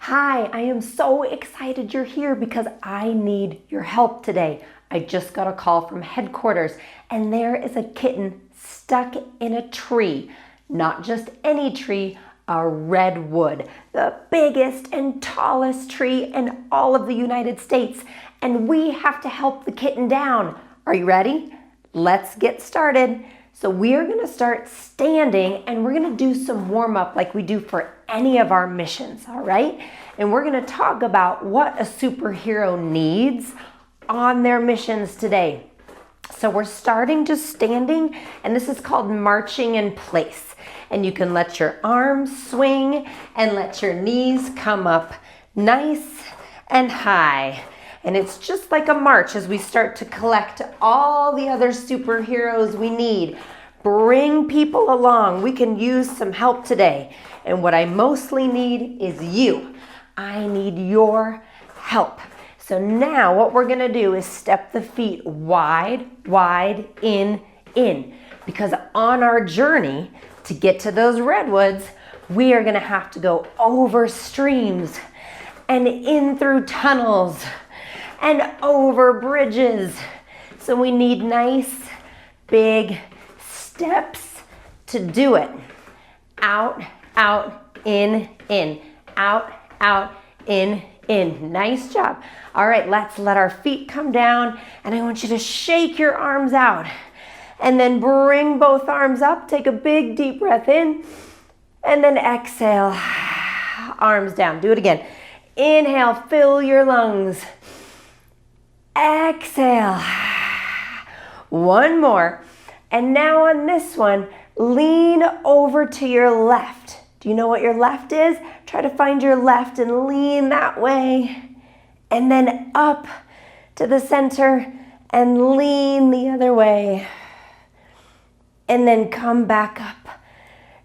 Hi, I am so excited you're here because I need your help today. I just got a call from headquarters and there is a kitten stuck in a tree. Not just any tree, a redwood, the biggest and tallest tree in all of the United States. And we have to help the kitten down. Are you ready? Let's get started. So we are going to start standing and we're going to do some warm up like we do for any of our missions, all right? And we're going to talk about what a superhero needs on their missions today. So we're starting just standing, and this is called marching in place. And you can let your arms swing and let your knees come up nice and high. And it's just like a march as we start to collect all the other superheroes we need. Bring people along. We can use some help today. And what I mostly need is you. I need your help. So now what we're gonna do is step the feet wide, wide, in. Because on our journey to get to those redwoods, we are gonna have to go over streams and in through tunnels and over bridges. So we need nice, big steps to do it. Out, out, in, out, out, in. Nice job. All right, let's let our feet come down and I want you to shake your arms out and then bring both arms up. Take a big deep breath in and then exhale, arms down. Do it again. Inhale, fill your lungs. Exhale. One more. And now on this one, lean over to your left. Do you know what your left is? Try to find your left and lean that way. And then up to the center and lean the other way. And then come back up.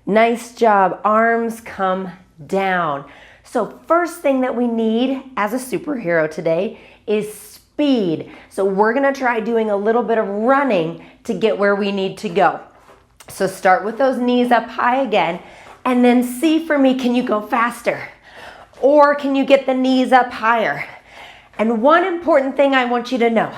Nice job. Arms come down. So first thing that we need as a superhero today is speed. So we're gonna try doing a little bit of running to get where we need to go. So start with those knees up high again, and then see for me, can you go faster? Or can you get the knees up higher? And one important thing I want you to know,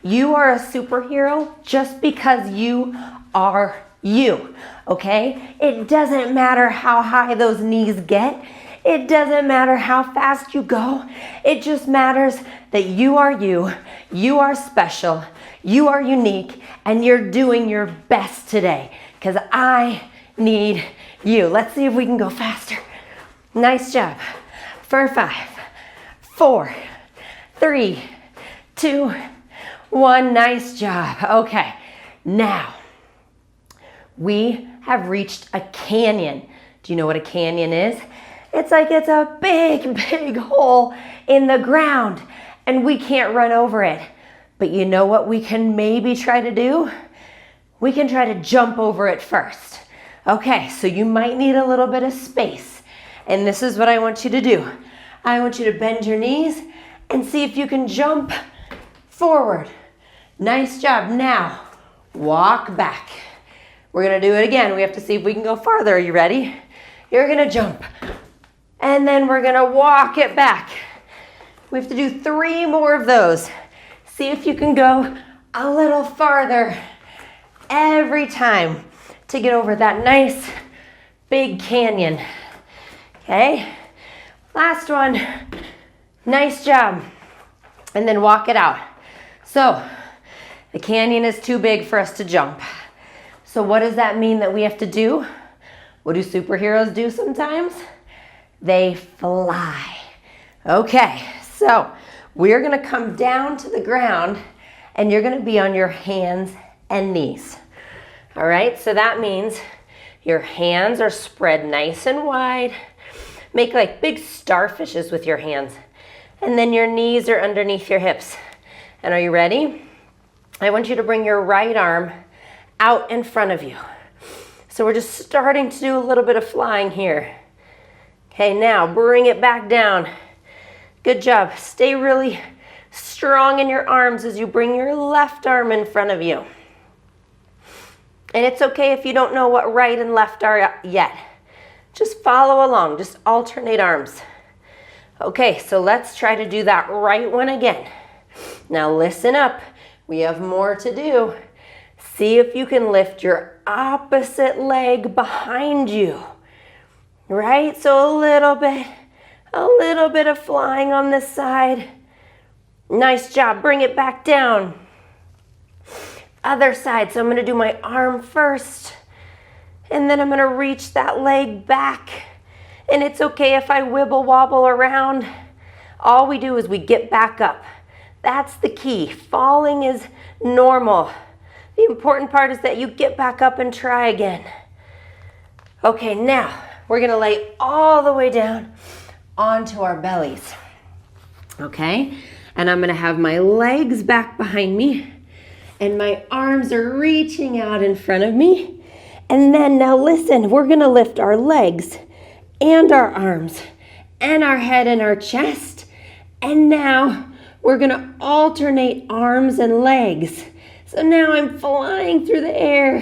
you are a superhero just because you are you, okay? It doesn't matter how high those knees get. It doesn't matter how fast you go. It just matters that you are you. You are special. You are unique. And you're doing your best today because I need you. Let's see if we can go faster. Nice job. For 5, 4, 3, 2, 1. Nice job. Okay. Now, we have reached a canyon. Do you know what a canyon is? It's like it's a big, big hole in the ground and we can't run over it. But you know what we can maybe try to do? We can try to jump over it first. Okay, so you might need a little bit of space. And this is what I want you to do. I want you to bend your knees and see if you can jump forward. Nice job. Now, walk back. We're gonna do it again. We have to see if we can go farther. Are you ready? You're gonna jump. And then we're gonna walk it back. We have to do 3 more of those. See if you can go a little farther every time to get over that nice big canyon. Okay, last one. Nice job. And then walk it out. So the canyon is too big for us to jump. So what does that mean that we have to do? What do superheroes do sometimes? They fly. Okay, so we're gonna come down to the ground and you're gonna be on your hands and knees. All right, so that means your hands are spread nice and wide. Make like big starfishes with your hands. And then your knees are underneath your hips. And are you ready? I want you to bring your right arm out in front of you. So we're just starting to do a little bit of flying here. Okay, now bring it back down. Good job. Stay really strong in your arms as you bring your left arm in front of you. And it's okay if you don't know what right and left are yet. Just follow along, just alternate arms. Okay, so let's try to do that right one again. Now listen up. We have more to do. See if you can lift your opposite leg behind you. Right? So a little bit of flying on this side. Nice job. Bring it back down. Other side. So I'm going to do my arm first. And then I'm going to reach that leg back. And it's okay if I wibble wobble around. All we do is we get back up. That's the key. Falling is normal. The important part is that you get back up and try again. Okay, now we're going to lay all the way down onto our bellies. Okay? And I'm going to have my legs back behind me. And my arms are reaching out in front of me. And then now listen, we're going to lift our legs and our arms and our head and our chest. And now we're going to alternate arms and legs. So now I'm flying through the air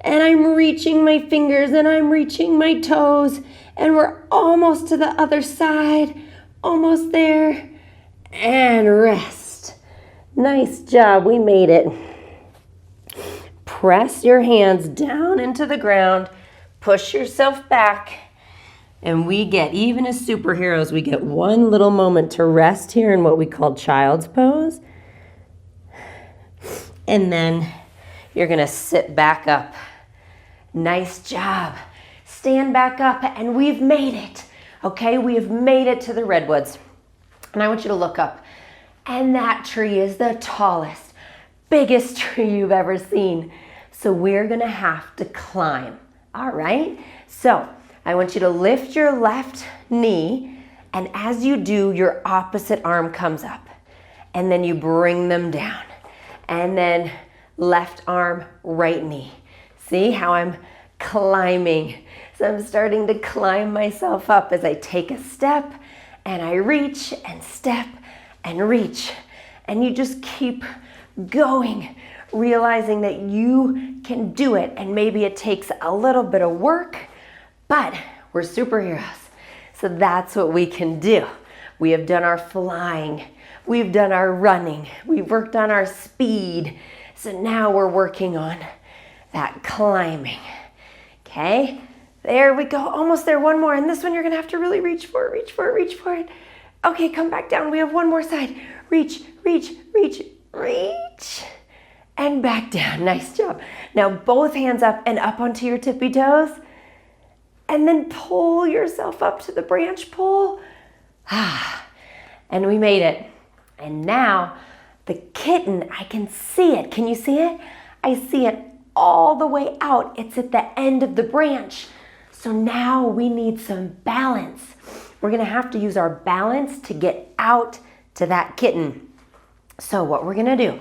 and I'm reaching my fingers and I'm reaching my toes and we're almost to the other side, almost there, and rest. Nice job, we made it. Press your hands down into the ground, push yourself back, and we get, even as superheroes, we get one little moment to rest here in what we call child's pose. And then you're gonna sit back up. Nice job. Stand back up, and we've made it. Okay, we have made it to the redwoods. And I want you to look up. And that tree is the tallest, biggest tree you've ever seen. So we're gonna have to climb. All right, so I want you to lift your left knee, and as you do, your opposite arm comes up. And then you bring them down. And then left arm, right knee. See how I'm climbing? So I'm starting to climb myself up as I take a step and I reach and step and reach. And you just keep going, realizing that you can do it. And maybe it takes a little bit of work, but we're superheroes. So that's what we can do. We have done our flying. We've done our running. We've worked on our speed. So now we're working on that climbing. Okay, there we go. Almost there, one more. And this one you're gonna have to really reach for it, reach for it, reach for it. Okay, come back down. We have one more side. Reach, reach, reach, reach. And back down. Nice job. Now both hands up and up onto your tippy toes. And then pull yourself up to the branch pole. And we made it. And now the kitten, I can see it. Can you see it? I see it all the way out. It's at the end of the branch. So now we need some balance. We're gonna have to use our balance to get out to that kitten. So what we're gonna do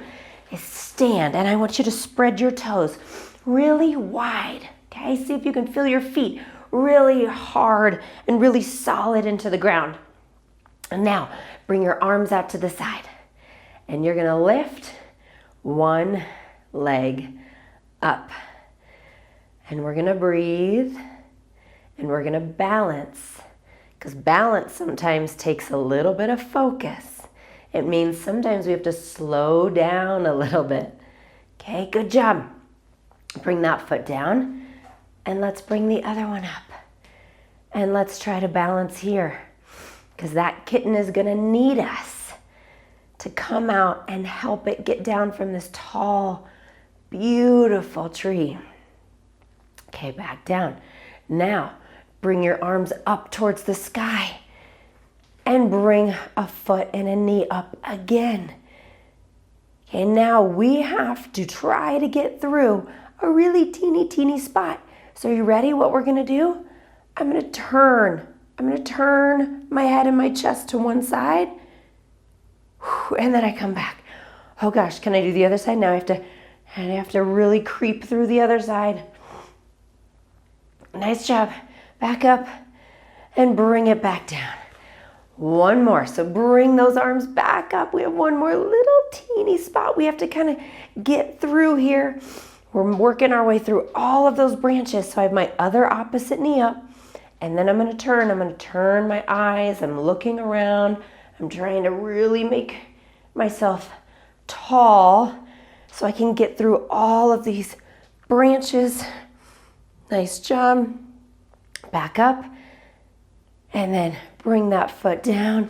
is stand, and I want you to spread your toes really wide, okay? See if you can feel your feet really hard and really solid into the ground. And now bring your arms out to the side, and you're gonna lift one leg up. And we're gonna breathe, and we're gonna balance, because balance sometimes takes a little bit of focus. It means sometimes we have to slow down a little bit. Okay, good job. Bring that foot down, and let's bring the other one up. And let's try to balance here, because that kitten is gonna need us to come out and help it get down from this tall, beautiful tree. Okay, back down. Now, bring your arms up towards the sky and bring a foot and a knee up again. Okay, now we have to try to get through a really teeny spot. So are you ready? What we're gonna do? I'm gonna turn my head and my chest to one side, and then I come back. Oh gosh, can I do the other side? Now I have to really creep through the other side. Nice job. Back up and bring it back down. One more. So bring those arms back up. We have one more little teeny spot we have to kind of get through here. We're working our way through all of those branches. So I have my other opposite knee up, And then I'm going to turn my eyes. I'm looking around. I'm trying to really make myself tall so I can get through all of these branches. Nice job. Back up. And then bring that foot down.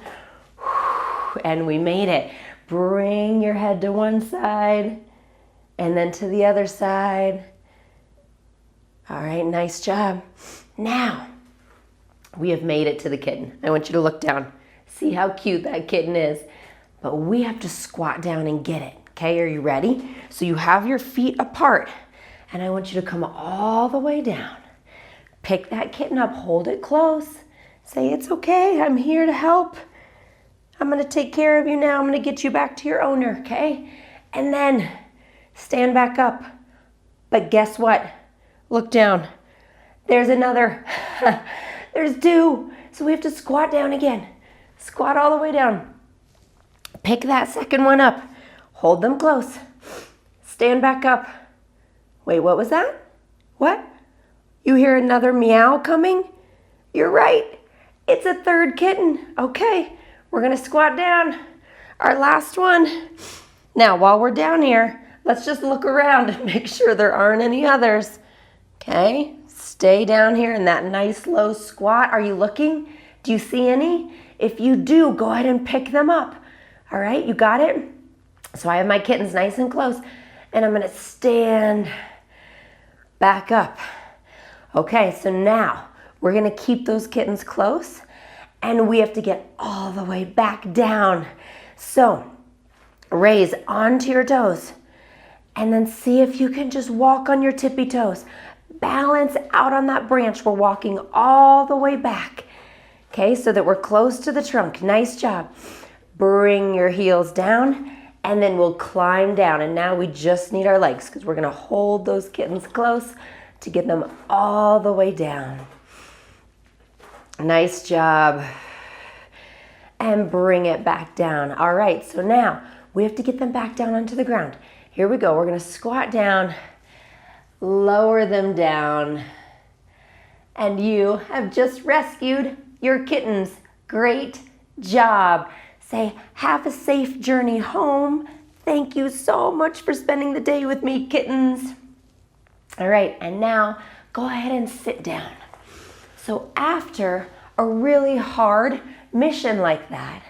And we made it. Bring your head to one side and then to the other side. All right, nice job. Now, we have made it to the kitten. I want you to look down. See how cute that kitten is. But we have to squat down and get it. Okay, are you ready? So you have your feet apart. And I want you to come all the way down. Pick that kitten up, hold it close. Say, it's okay, I'm here to help. I'm gonna take care of you now. I'm gonna get you back to your owner, okay? And then stand back up. But guess what? Look down. There's another. There's two. So we have to squat down again. Squat all the way down. Pick that second one up. Hold them close. Stand back up. Wait, what was that? What? You hear another meow coming? You're right. It's a third kitten. Okay, we're gonna squat down. Our last one. Now, while we're down here, let's just look around and make sure there aren't any others. Okay, stay down here in that nice low squat. Are you looking? Do you see any? If you do, go ahead and pick them up. All right, you got it? So I have my kittens nice and close, and I'm gonna stand back up. Okay, so now we're gonna keep those kittens close, and we have to get all the way back down. So raise onto your toes, and then see if you can just walk on your tippy toes. Balance out on that branch. We're walking all the way back. Okay, so that we're close to the trunk. Nice job. Bring your heels down, and then we'll climb down. And now we just need our legs because we're gonna hold those kittens close to get them all the way down. Nice job. And bring it back down. All right, so now we have to get them back down onto the ground. Here we go. We're gonna squat down, lower them down, and you have just rescued your kittens. Great job. Say, have a safe journey home. Thank you so much for spending the day with me, kittens. All right, and now go ahead and sit down. So after a really hard mission like that,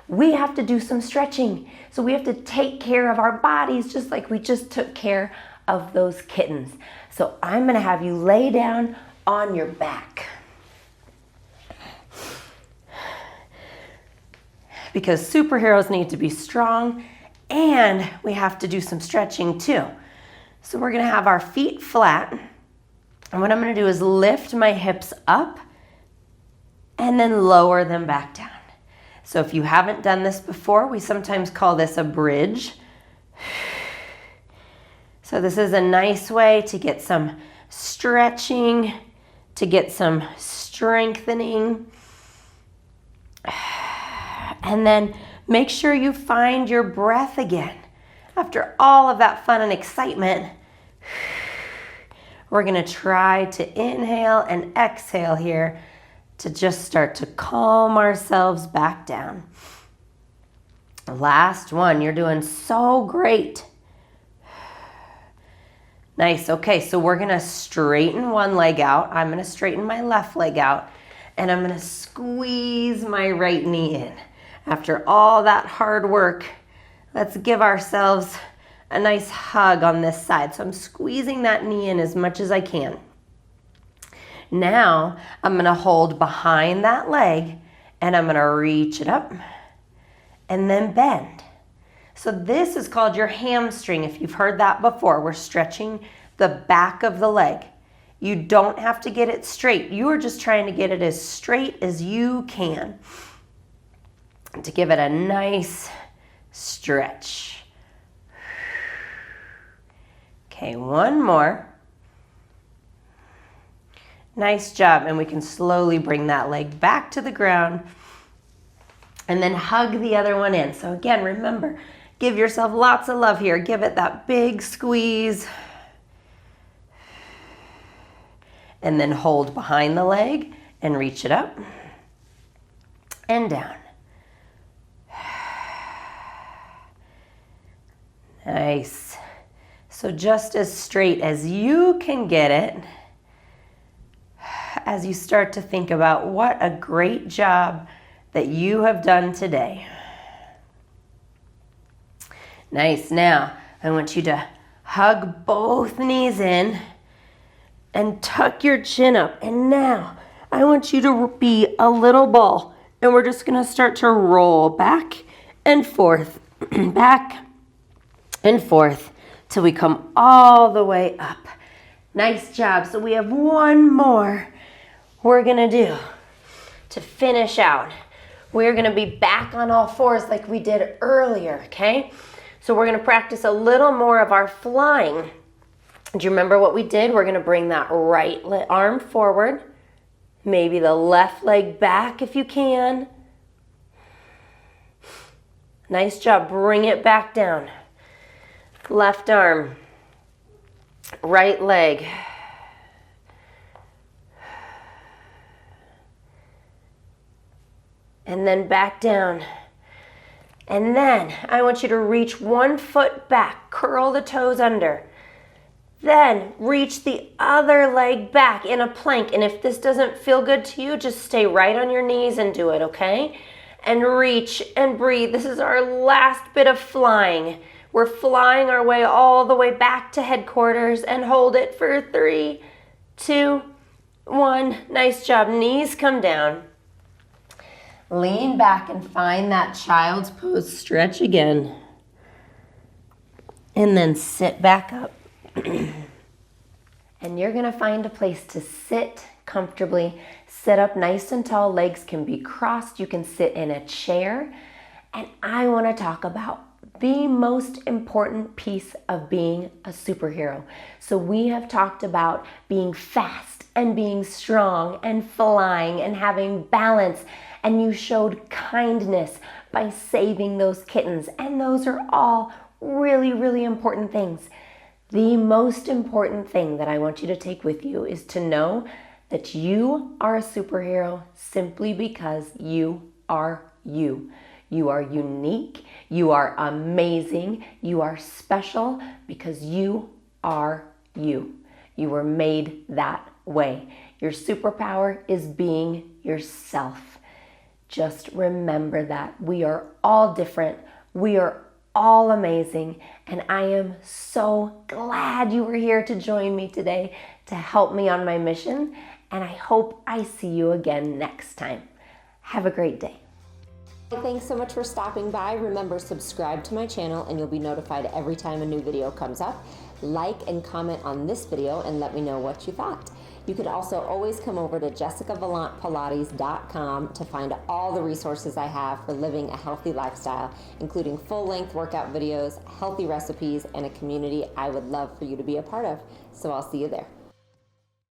we have to do some stretching. So we have to take care of our bodies just like we just took care of those kittens. So I'm gonna have you lay down on your back. Because superheroes need to be strong, and we have to do some stretching too. So we're gonna have our feet flat, and what I'm gonna do is lift my hips up and then lower them back down. So if you haven't done this before, we sometimes call this a bridge. So this is a nice way to get some stretching, to get some strengthening. And then make sure you find your breath again. After all of that fun and excitement, we're gonna try to inhale and exhale here to just start to calm ourselves back down. Last one, you're doing so great. Nice, okay, so we're gonna straighten one leg out. I'm gonna straighten my left leg out, and I'm gonna squeeze my right knee in. After all that hard work, let's give ourselves a nice hug on this side. So I'm squeezing that knee in as much as I can. Now, I'm gonna hold behind that leg, and I'm gonna reach it up, and then bend. So this is called your hamstring. If you've heard that before, we're stretching the back of the leg. You don't have to get it straight. You are just trying to get it as straight as you can to give it a nice stretch. Okay, one more. Nice job, and we can slowly bring that leg back to the ground and then hug the other one in. So again, remember, give yourself lots of love here. Give it that big squeeze. And then hold behind the leg and reach it up and down. Nice. So just as straight as you can get it, as you start to think about what a great job that you have done today. Nice. Now, I want you to hug both knees in and tuck your chin up. And now, I want you to be a little ball. And we're just going to start to roll back and forth, back and forth, till we come all the way up. Nice job. So we have one more we're going to do to finish out. We're going to be back on all fours like we did earlier, okay? So we're going to practice a little more of our flying. Do you remember what we did? We're going to bring that right arm forward, maybe the left leg back if you can. Nice job. Bring it back down. Left arm, right leg. And then back down. And then I want you to reach one foot back, curl the toes under. Then reach the other leg back in a plank. And if this doesn't feel good to you, just stay right on your knees and do it, okay? And reach and breathe. This is our last bit of flying. We're flying our way all the way back to headquarters, and hold it for 3, 2, 1. Nice job. Knees come down. Lean back and find that child's pose. Stretch again. And then sit back up. And you're going to find a place to sit comfortably. Sit up nice and tall. Legs can be crossed. You can sit in a chair. And I want to talk about the most important piece of being a superhero. So we have talked about being fast and being strong and flying and having balance. And you showed kindness by saving those kittens. And those are all really, really important things. The most important thing that I want you to take with you is to know that you are a superhero simply because you are you. You are unique. You are amazing. You are special because you are you. You were made that way. Your superpower is being yourself. Just remember that we are all different. We are all amazing. And I am so glad you were here to join me today to help me on my mission. And I hope I see you again next time. Have a great day. Thanks so much for stopping by. Remember, subscribe to my channel and you'll be notified every time a new video comes up. Like and comment on this video and let me know what you thought. You can also always come over to jessicavalantpilates.com to find all the resources I have for living a healthy lifestyle, including full-length workout videos, healthy recipes, and a community I would love for you to be a part of. So I'll see you there.